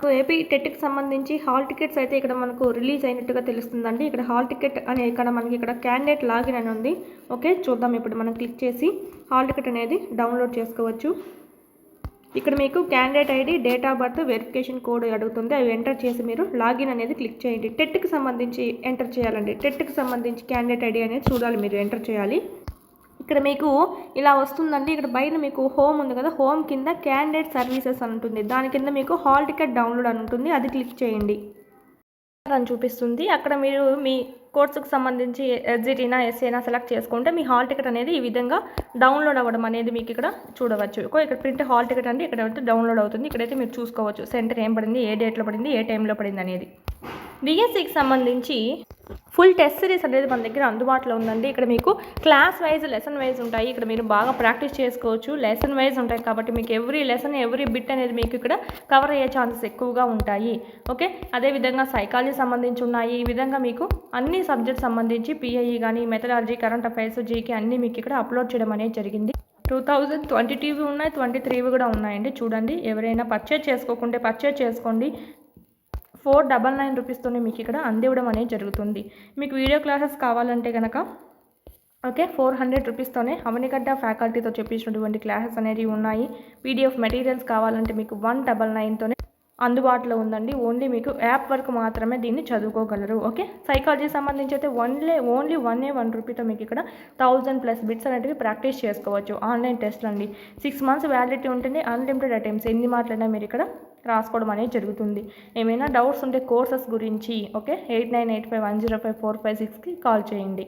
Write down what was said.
మనకు ఏపీ టెట్కి సంబంధించి hall tickets అయితే ఇక్కడ మనకు రిలీజ్ అయినట్టుగా తెలుస్తుందండి. ఇక్కడ హాల్ టికెట్ అనే ఇక్కడ మనకి ఇక్కడ క్యాండిడేట్ లాగిన్ అని ఉంది. ఓకే, చూద్దాం. ఇప్పుడు మనం క్లిక్ చేసి హాల్ టికెట్ అనేది డౌన్లోడ్ చేసుకోవచ్చు. ఇక్కడ మీకు candidate ID, date of birth, verification code అడుగుతుంది. అవి ఎంటర్ చేసి మీరు లాగిన్ అనేది క్లిక్ చేయండి. టెట్కి సంబంధించి ఎంటర్ చేయాలండి. టెట్కి సంబంధించి క్యాండిడేట్ ఐడి అనేది చూడాలి, మీరు ఎంటర్ చేయాలి. ఇక్కడ మీకు ఇలా వస్తుందండి. ఇక్కడ పైన మీకు హోమ్ ఉంది కదా, హోమ్ కింద క్యాండిడేట్ సర్వీసెస్ అని ఉంటుంది. దాని కింద మీకు హాల్ టికెట్ డౌన్లోడ్ అని ఉంటుంది. అది క్లిక్ చేయండి అని చూపిస్తుంది. అక్కడ మీరు మీ కోర్సుకు సంబంధించి ఎస్జిటీనా ఎస్ఏనా సెలెక్ట్ చేసుకుంటే మీ హాల్ టికెట్ అనేది ఈ విధంగా డౌన్లోడ్ అవ్వడం అనేది మీకు ఇక్కడ చూడవచ్చు. ఇక్కడ ప్రింట్ హాల్ టికెట్ అంటే ఇక్కడ డౌన్లోడ్ అవుతుంది. ఇక్కడైతే మీరు చూసుకోవచ్చు సెంటర్ ఏం పడింది, ఏ డేట్లో పడింది, ఏ టైంలో పడింది అనేది. డిఎస్సికి సంబంధించి ఫుల్ టెస్ట్ సిరీస్ అనేది మన దగ్గర అందుబాటులో ఉందండి. ఇక్కడ మీకు క్లాస్ వైజ్, లెసన్ వైజ్ ఉంటాయి. ఇక్కడ మీరు బాగా ప్రాక్టీస్ చేసుకోవచ్చు. లెసన్ వైజ్ ఉంటాయి కాబట్టి మీకు ఎవ్రీ లెసన్, ఎవ్రీ బిట్ అనేది మీకు ఇక్కడ కవర్ అయ్యే ఛాన్సెస్ ఎక్కువగా ఉంటాయి. ఓకే, అదేవిధంగా సైకాలజీ సంబంధించి ఉన్నాయి. ఈ విధంగా మీకు అన్ని సబ్జెక్ట్ సంబంధించి పిఐఈ కానీ, మెథడాలజీ, కరెంట్ అఫైర్స్, జీకే అన్నీ మీకు ఇక్కడ అప్లోడ్ చేయడం అనేది జరిగింది. 2022 ఉన్నాయి, 23 కూడా ఉన్నాయండి. చూడండి, ఎవరైనా పర్చేజ్ చేసుకోకుంటే పర్చేజ్ చేసుకోండి. 499 రూపీస్తోనే మీకు ఇక్కడ అందివ్వడం అనేది జరుగుతుంది. మీకు వీడియో క్లాసెస్ కావాలంటే కనుక ఓకే 400 రూపీస్తోనే అవనిగడ్డ ఫ్యాకల్టీతో చెప్పించినటువంటి క్లాసెస్ అనేవి ఉన్నాయి. పీడిఎఫ్ మెటీరియల్స్ కావాలంటే మీకు 199తోనే అందుబాటులో ఉందండి. ఓన్లీ మీకు యాప్ వరకు మాత్రమే దీన్ని చదువుకోగలరు. ఓకే, సైకాలజీ సంబంధించి అయితే ఓన్లీ 1 రూపీతో మీకు ఇక్కడ 1000+ బిట్స్ అనేటివి ప్రాక్టీస్ చేసుకోవచ్చు. ఆన్లైన్ టెస్ట్ అండి. 6 months వ్యాలిడిటీ ఉంటుంది. అన్లిమిటెడ్ అటెంప్ట్స్, ఎన్ని మాటలైనా మీరు ఇక్కడ రాసుకోవడం అనేది జరుగుతుంది. ఏమైనా డౌట్స్ ఉంటే కోర్సెస్ గురించి ఓకే 8985105456కి కాల్ చేయండి.